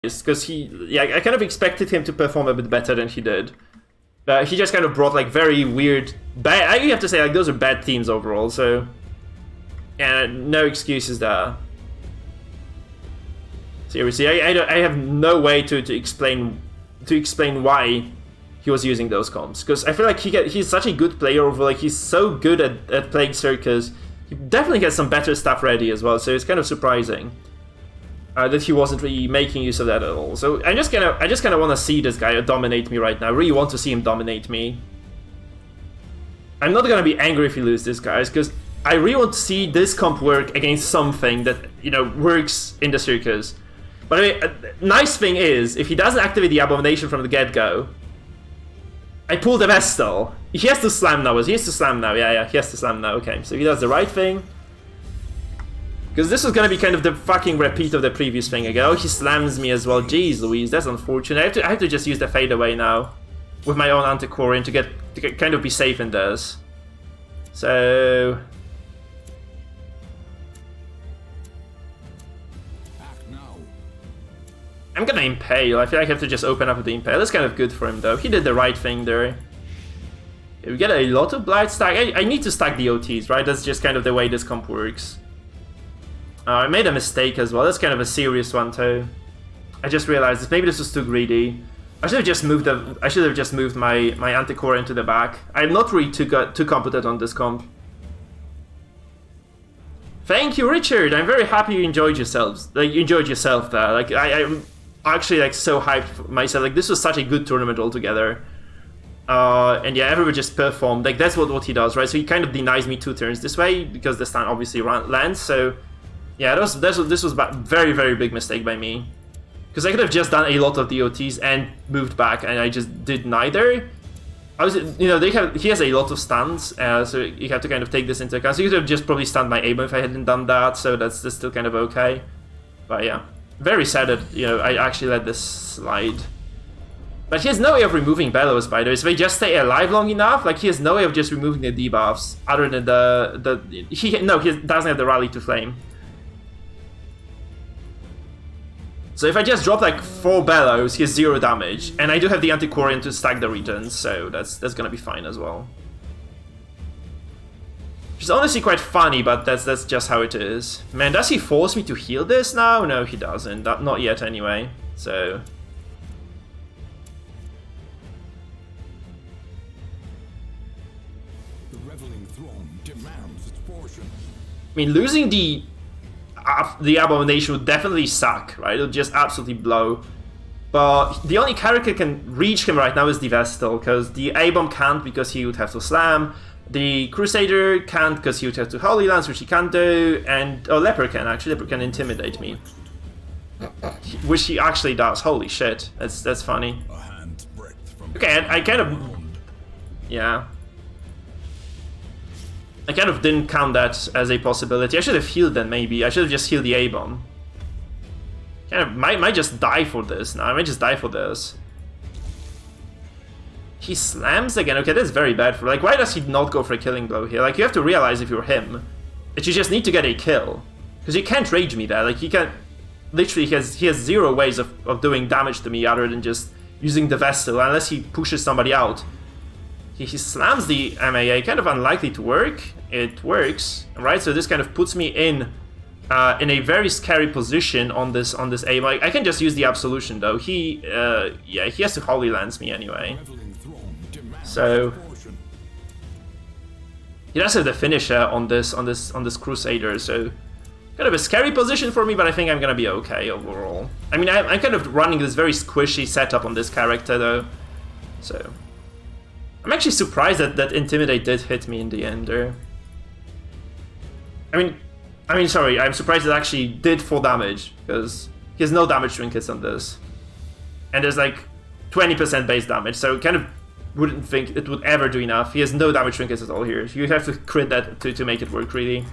because I kind of expected him to perform a bit better than he did. He just kind of brought like very weird, bad. I have to say like those are bad teams overall. So, yeah, no excuses there. Seriously, I have no way to explain why he was using those comps, because I feel like he's such a good player overall. Like he's so good at playing Circus. He definitely has some better stuff ready as well. So it's kind of surprising that he wasn't really making use of that at all. So I just kind of want to see this guy dominate me right now. I really want to see him dominate me. I'm not gonna be angry if he loses this, guys, because I really want to see this comp work against something that, you know, works in the Circus. But I mean, nice thing is, if he doesn't activate the Abomination from the get-go, I pull the Vestal. He has to slam now. He has to slam now. Yeah, he has to slam now. Okay, so he does the right thing. Because this is going to be kind of the fucking repeat of the previous thing again. Oh, he slams me as well. Jeez Louise, that's unfortunate. I have to just use the fade away now with my own Antiquarian to kind of be safe in this. So... I'm gonna Impale. I feel like I have to just open up with the Impale. That's kind of good for him though. He did the right thing there. Okay, we get a lot of Blight stack. I need to stack the OTs, right? That's just kind of the way this comp works. I made a mistake as well. That's kind of a serious one too. I just realized that maybe this was too greedy. I should have just moved my Anticore into the back. I'm not really too competent on this comp. Thank you, Richard. I'm very happy you enjoyed yourselves. Like you enjoyed yourself there. Like I'm actually like so hyped for myself. Like this was such a good tournament altogether. And yeah, everyone just performed. Like that's what he does, right? So he kind of denies me 2 turns this way because the stun obviously lands. So yeah, this was a very, very big mistake by me. Because I could have just done a lot of DOTs and moved back, and I just did neither. He has a lot of stuns, so you have to kind of take this into account. So you could have just probably stunned my Abel if I hadn't done that, so that's still kind of okay. But yeah, very sad that, you know, I actually let this slide. But he has no way of removing Bellows, by the way. So if they just stay alive long enough, like he has no way of just removing the debuffs other than he doesn't have the Rally to Flame. So if I just drop like 4 Bellows, he has 0 damage, and I do have the Antiquarian to stack the returns, so that's gonna be fine as well. Which is honestly quite funny, but that's just how it is. Man, does he force me to heal this now? No, he doesn't. Not yet anyway. So the reveling throng demands its portion. I mean, losing the Abomination would definitely suck, right? It would just absolutely blow. But the only character can reach him right now is the Vestal, because the A-Bomb can't because he would have to slam. The Crusader can't because he would have to Holy Lance, which he can't do. And Leper can, actually. Leper can intimidate me. Which he actually does. Holy shit. That's funny. Okay, I kind of... Yeah. I kind of didn't count that as a possibility. I should have healed then, maybe. I should have just healed the A-Bomb. Kind of might just die for this now. I might just die for this. He slams again. Okay, that's very bad for... Like, why does he not go for a killing blow here? Like, you have to realize if you're him that you just need to get a kill. Because you can't rage me there. Like, he can't... Literally, he has 0 ways of doing damage to me other than just using the Vestal, unless he pushes somebody out. He slams the MAA, kind of unlikely to work. It works, right? So this kind of puts me in a very scary position on this aim. I can just use the Absolution though. He has to Holy Lance me anyway. So he does have the finisher on this Crusader. So kind of a scary position for me, but I think I'm gonna be okay overall. I mean, I'm kind of running this very squishy setup on this character though, so. I'm actually surprised that Intimidate did hit me in the end there. I mean, sorry, I'm surprised it actually did full damage, because he has no damage trinkets on this. And there's like 20% base damage, so kind of wouldn't think it would ever do enough. He has no damage trinkets at all here. You have to crit that to make it work, really.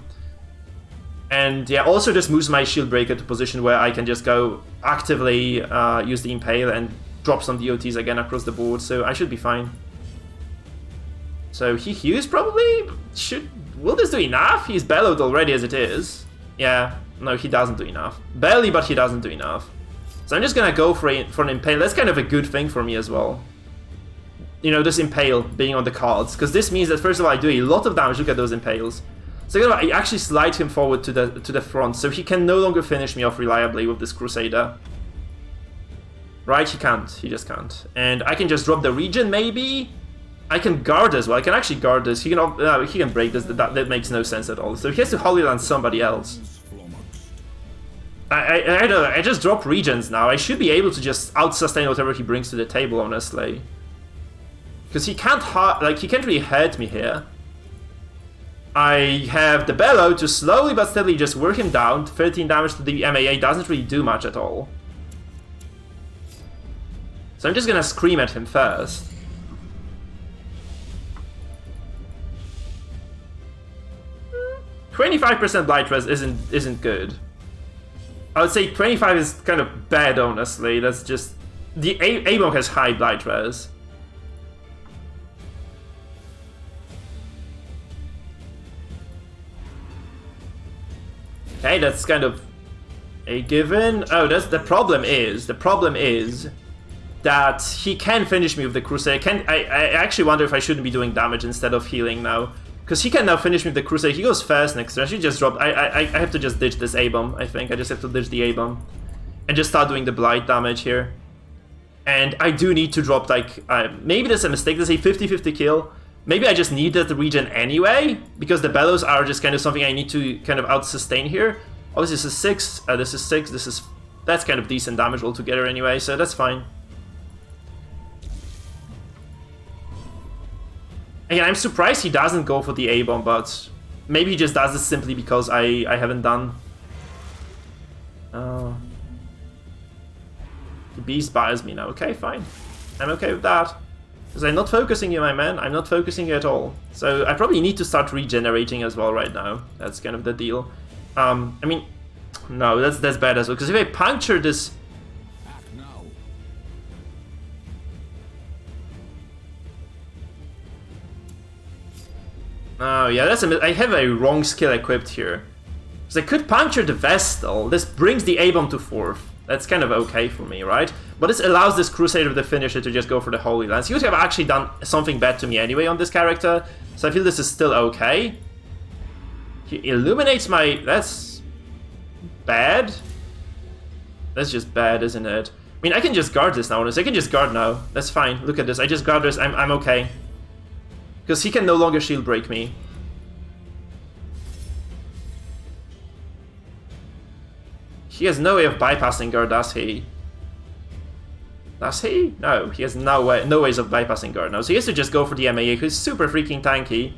And yeah, also just moves my Shield Breaker to a position where I can just go actively use the Impale and drop some DOTs again across the board, so I should be fine. So he heals probably? Will this do enough? He's bellowed already as it is. Yeah, no, he doesn't do enough. Barely, but he doesn't do enough. So I'm just gonna go for an Impale. That's kind of a good thing for me as well. You know, this Impale being on the cards. Because this means that, first of all, I do a lot of damage. Look at those Impales. So I actually slide him forward to the front, so he can no longer finish me off reliably with this Crusader. Right? He can't. He just can't. And I can just drop the regen, maybe? I can guard as well. I can actually guard this. He can break this. That makes no sense at all. So he has to Holy Land somebody else. I don't know. I just drop regens now. I should be able to just out-sustain whatever he brings to the table, honestly. Because he can't really hurt me here. I have the Bellow to slowly but steadily just wear him down. 13 damage to the MAA doesn't really do much at all. So I'm just gonna scream at him first. Hmm. 25% Blight Res isn't good. I would say 25 is kind of bad, honestly. That's just... The A-Bomb has high Blight Res. Okay, that's kind of a given. Oh, the problem is that he can finish me with the Crusade. I actually wonder if I shouldn't be doing damage instead of healing now. Because he can now finish me with the Crusade. He goes first next turn. I should just drop... I have to just ditch this A-Bomb, I think. I just have to ditch the A-Bomb. And just start doing the Blight damage here. And I do need to drop, like... maybe there's a mistake. There's a 50-50 kill. Maybe I just need that regen anyway. Because the Bellows are just kind of something I need to kind of out-sustain here. Obviously, this is 6. This is 6. This is... That's kind of decent damage altogether anyway. So that's fine. Again, I'm surprised he doesn't go for the A-Bomb, but maybe he just does this simply because I haven't done. The Beast buys me now. Okay, fine. I'm okay with that. Because I'm not focusing you, my man. I'm not focusing you at all. So I probably need to start regenerating as well right now. That's kind of the deal. I mean, no, that's bad as well. Because if I puncture this... Oh, yeah, I have a wrong skill equipped here. Because I could puncture the Vestal. This brings the A-Bomb to 4th. That's kind of okay for me, right? But this allows this Crusader, the finisher, to just go for the Holy Lance. He would have actually done something bad to me anyway on this character. So I feel this is still okay. He illuminates my... That's... bad? That's just bad, isn't it? I mean, I can just guard this now, honestly. I can just guard now. That's fine. Look at this. I just guard this. I'm okay. Because he can no longer shield break me. He has no way of bypassing guard, does he? Does he? No, he has no ways of bypassing guard now. So he has to just go for the MAA, who's super freaking tanky.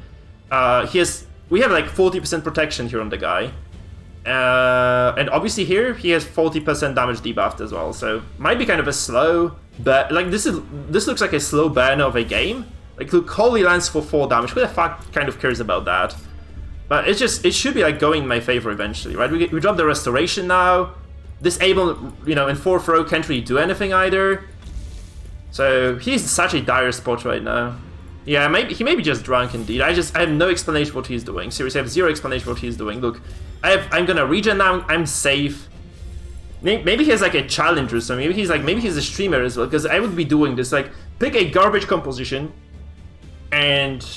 We have like 40% protection here on the guy. And obviously here, he has 40% damage debuffed as well. So might be kind of a slow, but like this looks like a slow burn of a game. Like, look, Holy Lance for 4 damage. Who the fuck kind of cares about that? But it should be, like, going in my favor eventually, right? We drop the Restoration now. This Able, you know, in 4th row can't really do anything either. So, he's such a dire spot right now. Yeah, he may be just drunk indeed. I have no explanation for what he's doing. Seriously, I have zero explanation for what he's doing. Look, I'm gonna regen now. I'm safe. Maybe he has, like, a challenger, so maybe he's a streamer as well. Because I would be doing this, like, pick a garbage composition and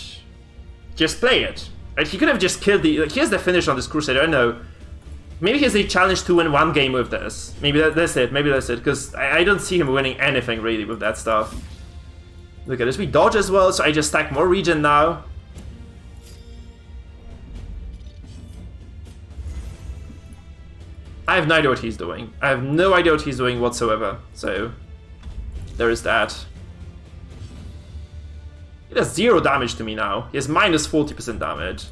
just play it. Right? He could have just killed the... Like, he has the finish on this Crusader, I don't know. Maybe he has a challenge to win 1 game with this. Maybe that's it, because I don't see him winning anything really with that stuff. Look at this, we dodge as well, so I just stack more regen now. I have no idea what he's doing. I have no idea what he's doing whatsoever, so... There is that. He does 0 damage to me now. He has minus 40% damage.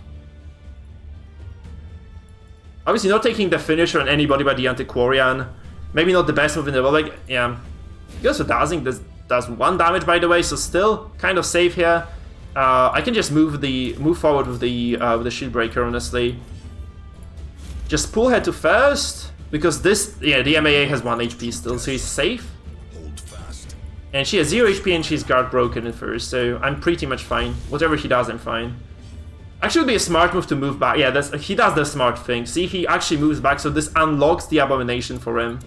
Obviously not taking the finisher on anybody but the Antiquarian. Maybe not the best move in the world. Like, yeah. He goes for Dazzling. This does 1 damage, by the way, so still kind of safe here. I can just move forward with the Shield Breaker, honestly. Just pull her to first, because this, yeah, the MAA has 1 HP still, so he's safe. And she has 0 HP and she's guard broken at first, so I'm pretty much fine. Whatever he does, I'm fine. Actually, it would be a smart move to move back. Yeah, he does the smart thing. See, he actually moves back, so this unlocks the Abomination for him.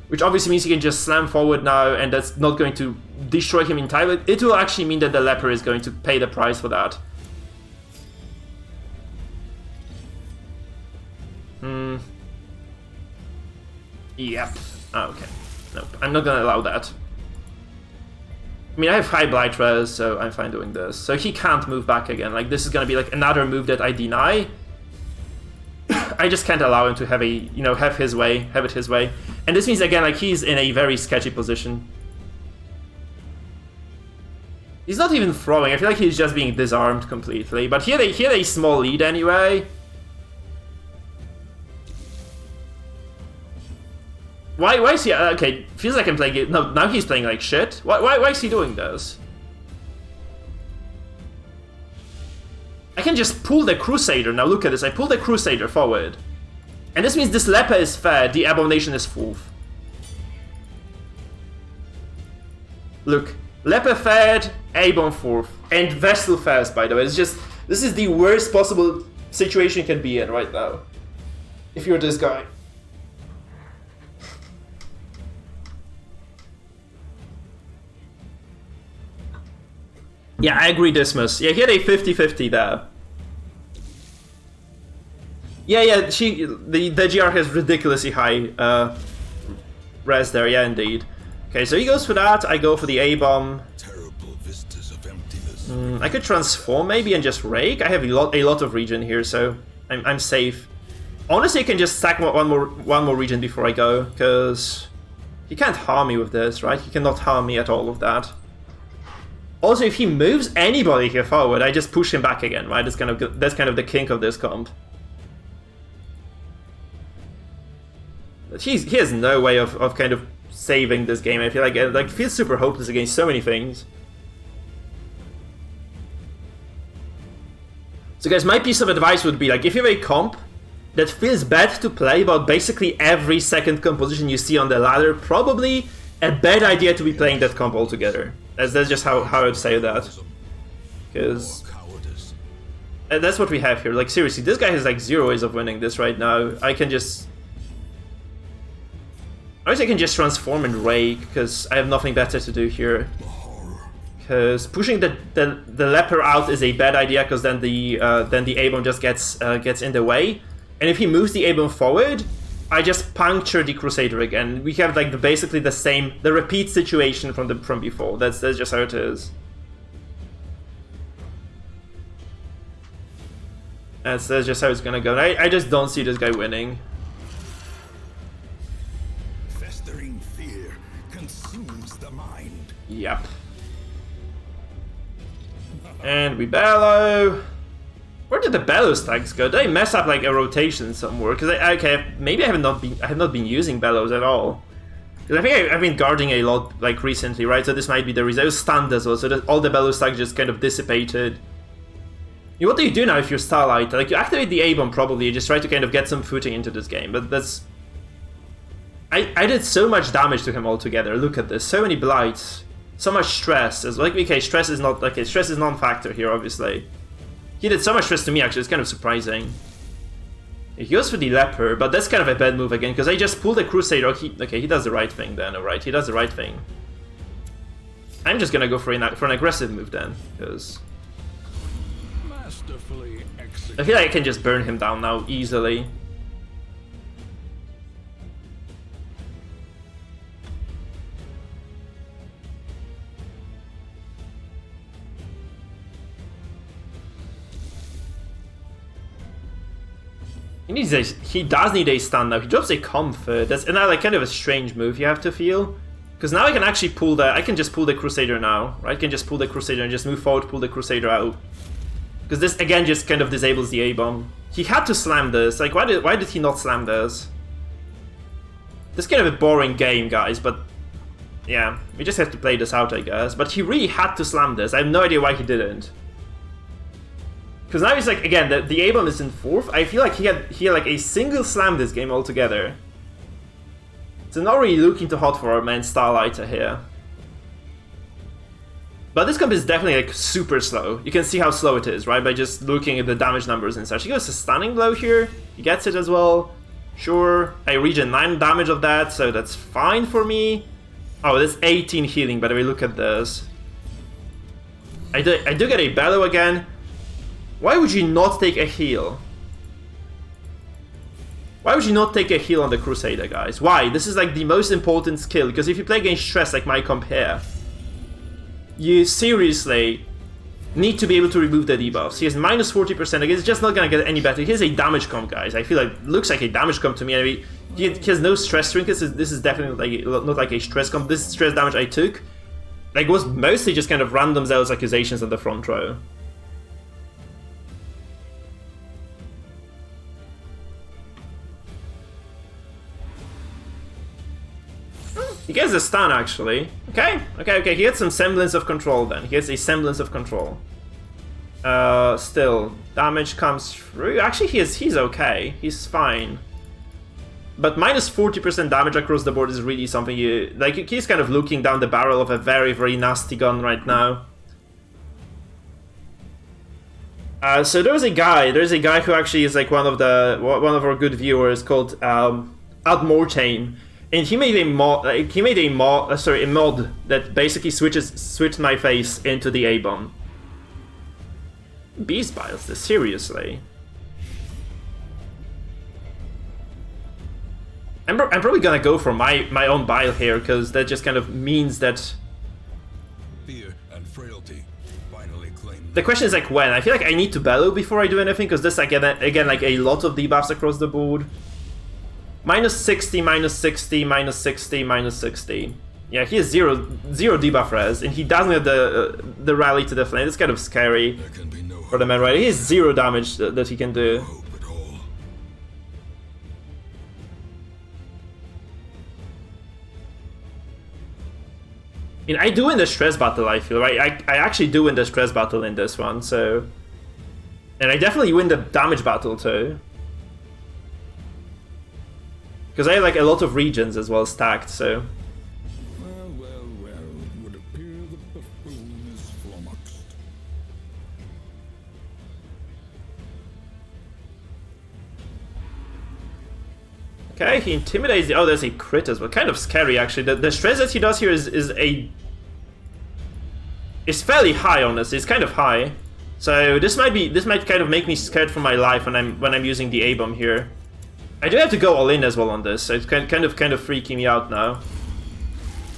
which obviously means he can just slam forward now, and that's not going to destroy him entirely. It will actually mean that the leper is going to pay the price for that. Yep. Oh, okay. Nope. I'm not gonna allow that. I mean, I have high blight res, so I'm fine doing this. So he can't move back again. Like, this is gonna be like another move that I deny. I just can't allow him to have a, you know, have it his way. And this means, again, like, he's in a very sketchy position. He's not even throwing. I feel like he's just being disarmed completely. But he had a small lead anyway. Why is he... okay, feels like I'm playing it... No, now he's playing like shit. Why is he doing this? I can just pull the Crusader. Now look at this. I pull the Crusader forward. And this means this Leper is fed. The Abomination is fourth. Look. Leper fed, Abon fourth. And Vessel first, by the way. It's just... This is the worst possible situation you can be in right now. If you're this guy. Yeah, I agree, Dismas. Yeah, he had a 50-50 there. Yeah, the GR has ridiculously high res there, yeah, indeed. Okay, so he goes for that, I go for the A-bomb. Terrible vistas of emptiness. I could transform maybe and just rake. I have a lot of regen here, so I'm safe. Honestly, I can just stack one more regen before I go, because he can't harm me with this, right? He cannot harm me at all with that. Also, if he moves anybody here forward, I just push him back again, right? That's kind of the kink of this comp. But he has no way of kind of saving this game. I feel like it feels super hopeless against so many things. So guys, my piece of advice would be, like, if you have a comp that feels bad to play about basically every second composition you see on the ladder, probably a bad idea to be playing that comp altogether. That's just how I would say that. Because that's what we have here. Like, seriously, this guy has like 0 ways of winning this right now. I can just transform and rake, because I have nothing better to do here. Because pushing the leper out is a bad idea, because then the A-bomb just gets in the way. And if he moves the A-bomb forward, I just puncture the Crusader again. We have like basically the repeat situation from before. That's just how it is. That's just how it's gonna go. And I just don't see this guy winning. Festering fear consumes the mind. Yep. And we bellow. Where did the bellow stacks go? Did I mess up like a rotation somewhere? Because maybe I have not been using bellows at all. Because I think I've been guarding a lot like recently, right? So this might be the reason. I was stunned as well, so that all the bellow stacks just kind of dissipated. What do you do now if you're Starlight? Like, you activate the A-bomb probably, you just try to kind of get some footing into this game, but that's... I did so much damage to him altogether. Look at this, so many blights, so much stress. As like, okay, stress is non-factor here, obviously. He did so much stress to me, actually, it's kind of surprising. He goes for the Leper, but that's kind of a bad move again, because I just pulled the Crusader. Okay, he does the right thing then, alright, he does the right thing. I'm just gonna go for an aggressive move then, because... I feel like I can just burn him down now, easily. He does need a stun now. He drops a comfort. That's like kind of a strange move you have to feel. Because now I can actually I can just pull the Crusader now, right? I can just pull the Crusader and just move forward, pull the Crusader out. Because this again just kind of disables the A-bomb. He had to slam this. Like, why did he not slam this? This is kind of a boring game, guys, but yeah, we just have to play this out, I guess. But he really had to slam this. I have no idea why he didn't. Because now he's like, again, the A-bomb is in 4th. I feel like he had like a single slam this game altogether. So not really looking too hot for our man Starlighter here. But this comp is definitely like super slow. You can see how slow it is, right? By just looking at the damage numbers and such. He goes a stunning blow here. He gets it as well. Sure, I regen 9 damage of that, so that's fine for me. Oh, that's 18 healing, by the way, look at this. I do get a bellow again. Why would you not take a heal? Why would you not take a heal on the Crusader, guys? Why? This is like the most important skill, because if you play against stress like my comp here, you seriously need to be able to remove the debuffs. He has minus 40%, like, it's just not gonna get any better. He has a damage comp, guys. I feel like, looks like a damage comp to me. I mean, he has no stress trinkets. This is definitely like, not like a stress comp. This stress damage I took, like, was mostly just kind of random zealous accusations on the front row. He gets a stun, actually. Okay. He gets some semblance of control then. He gets a semblance of control. Still, damage comes through. Actually, he's okay. He's fine. But minus 40% damage across the board is really something you... Like, he's kind of looking down the barrel of a very, very nasty gun right now. So there's a guy who actually is like one of our good viewers called Admortane. And he made a mod that basically switched my face into the A-bomb. Beast Biles, this seriously. I'm probably gonna go for my own bile here, because that just kind of means that Fear and frailty finally claim. the question is like when. I feel like I need to bellow before I do anything, because this again like a lot of debuffs across the board. Minus 60, minus 60, minus 60, minus 60. Yeah, he has zero debuff res, and he doesn't have the rally to the flame. It's kind of scary for the man, right? He has 0 damage that he can do. I mean, I do win the stress battle, I feel, right? I actually do win the stress battle in this one, so... And I definitely win the damage battle, too. Because I have, like, a lot of regions as well stacked, so... Well, it would appear the buffoon is flummoxed. Okay, he intimidates the... Oh, there's a crit as well. Kind of scary, actually. The stress that he does here is fairly high, honestly. It's kind of high. So this might kind of make me scared for my life when I'm using the A-bomb here. I do have to go all in as well on this, so it's kind of freaking me out now.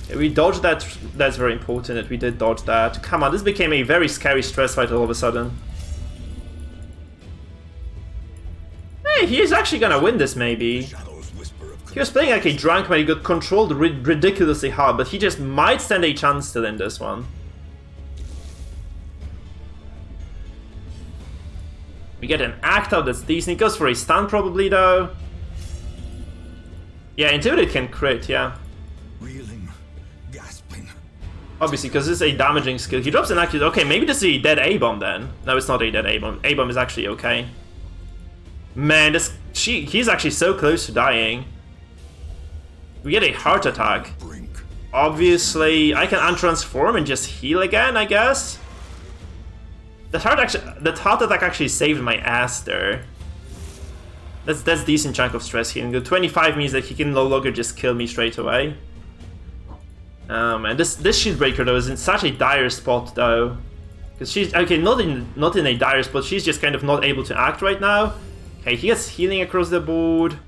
Okay, we dodged that. That's very important that we did dodge that. Come on, this became a very scary stress fight all of a sudden. Hey, he is actually gonna win this, maybe. He was playing like a drunk man, he got controlled ridiculously hard, but he just might stand a chance still in this one. We get an act out that's decent. He goes for a stun probably, though. Yeah, Intimidate can crit, yeah. Reeling, gasping. Obviously, because this is a damaging skill. He drops an accurate... Okay, maybe this is a dead A-bomb then. No, it's not a dead A-bomb. A-bomb is actually okay. Man, he's actually so close to dying. We get a heart attack. Obviously, I can untransform and just heal again, I guess. That heart attack actually saved my ass there. That's decent chunk of stress healing. The 25 means that he can no longer just kill me straight away. And this shield breaker though is in such a dire spot though, because she's okay, not in a dire spot. She's just kind of not able to act right now. Okay, he gets healing across the board.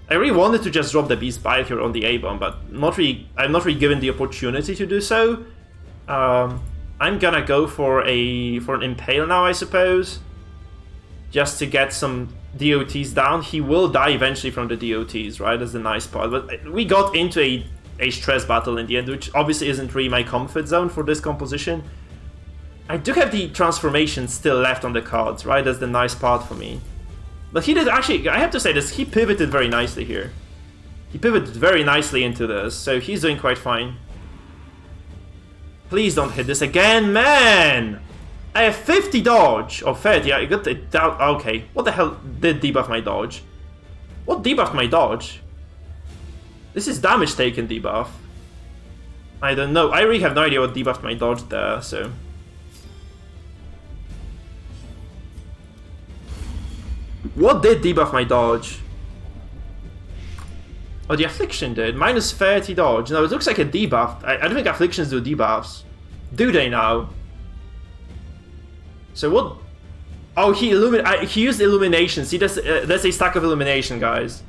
I really wanted to just drop the Beast Bile here on the A-bomb, but I'm not really given the opportunity to do so. I'm gonna go for an Impale now, I suppose, just to get some DOTs down. He will die eventually from the DOTs, right? That's the nice part. But we got into a stress battle in the end, which obviously isn't really my comfort zone for this composition. I do have the transformation still left on the cards, right? That's the nice part for me. But he did actually, I have to say this, he pivoted very nicely here. He pivoted very nicely into this, so he's doing quite fine. Please don't hit this again, man! I have 50 dodge, or 30, I got the down. Okay, what the hell did debuff my dodge? What debuffed my dodge? This is damage taken debuff. I don't know, I really have no idea what debuffed my dodge there, so... What did debuff my dodge? Oh, the Affliction did. Minus 30 dodge. No, it looks like a debuff. I don't think Afflictions do debuffs. Do they now? So what? Oh, he used Illumination. See, that's a stack of Illumination, guys.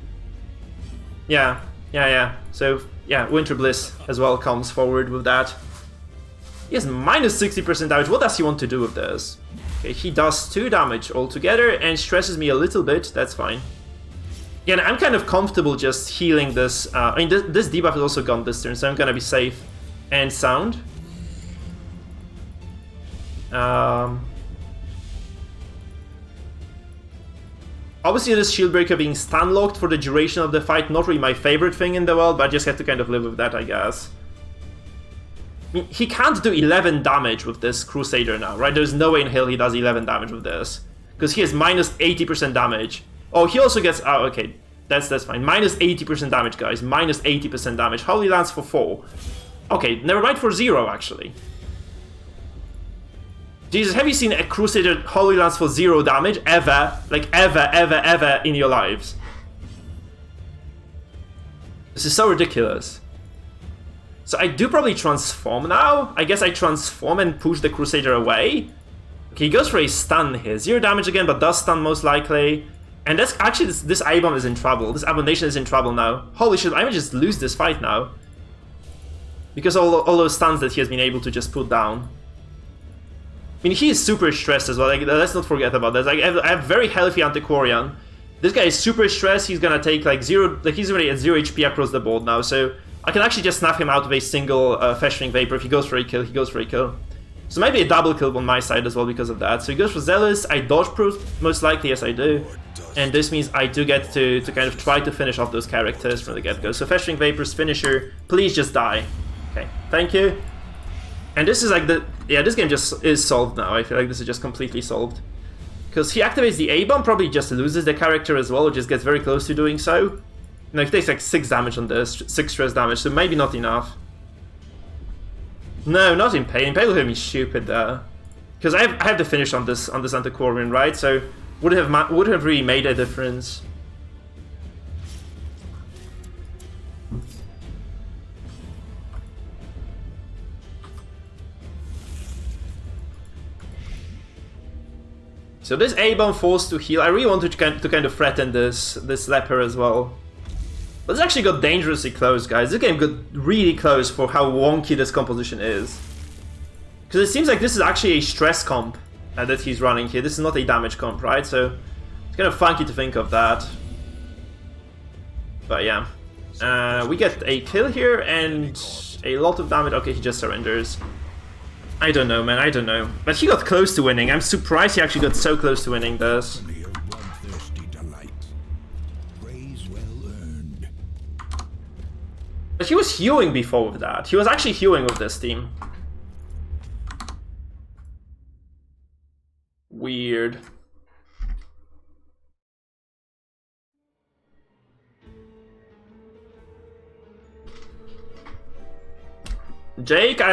Yeah. So, yeah, Winter Bliss as well comes forward with that. He has minus 60% damage. What does he want to do with this? Okay, he does 2 damage altogether and stresses me a little bit. That's fine. Again, I'm kind of comfortable just healing this. I mean, this debuff is also gone this turn, so I'm gonna be safe and sound. Obviously, this Shield Breaker being stun locked for the duration of the fight, not really my favorite thing in the world, but I just have to kind of live with that, I guess. I mean, he can't do 11 damage with this Crusader now, right? There's no way in hell he does 11 damage with this. Because he has minus 80% damage. Oh, he also gets... Oh, okay. That's fine. Minus 80% damage, guys. Minus 80% damage. Holy Lance for 4. Okay, never mind for 0, actually. Jesus, have you seen a Crusader Holy Lance for 0 damage? Ever. Like, ever in your lives. This is so ridiculous. So I do probably transform now. I guess I transform and push the Crusader away. Okay, he goes for a stun here. 0 damage again, but does stun most likely. And that's actually, this A-bomb is in trouble. This Abomination is in trouble now. Holy shit, I might just lose this fight now. Because all those stuns that he has been able to just put down. I mean, he is super stressed as well. Like, let's not forget about that. Like, I have very healthy Antiquarian. This guy is super stressed. He's gonna take like 0... Like, he's already at 0 HP across the board now, so... I can actually just snap him out with a single Festering Vapor. If he goes for a kill, he goes for a kill. So maybe a double kill on my side as well because of that. So he goes for Zealous. I dodge proof, most likely, yes I do. And this means I do get to kind of try to finish off those characters from the get-go. So Festering Vapor's finisher, please just die. Okay, thank you. And this is like the... Yeah, this game just is solved now. I feel like this is just completely solved. Because he activates the A-bomb, probably just loses the character as well, or just gets very close to doing so. No, he takes like 6 damage on this, 6 stress damage, so maybe not enough. No, not in pain. Pain would have been stupid there. Because I have the finish on this Antiquarian, right? So would have really made a difference. So this A-bomb forced to heal. I really wanted to kind of threaten this Leper as well. But this actually got dangerously close, guys. This game got really close for how wonky this composition is. Because it seems like this is actually a stress comp that he's running here. This is not a damage comp, right? So it's kind of funky to think of that. But yeah. We get a kill here and a lot of damage. Okay, he just surrenders. I don't know, man. I don't know. But he got close to winning. I'm surprised he actually got so close to winning this. But he was hewing before with that. He was actually hewing with this team. Weird. Jake, I have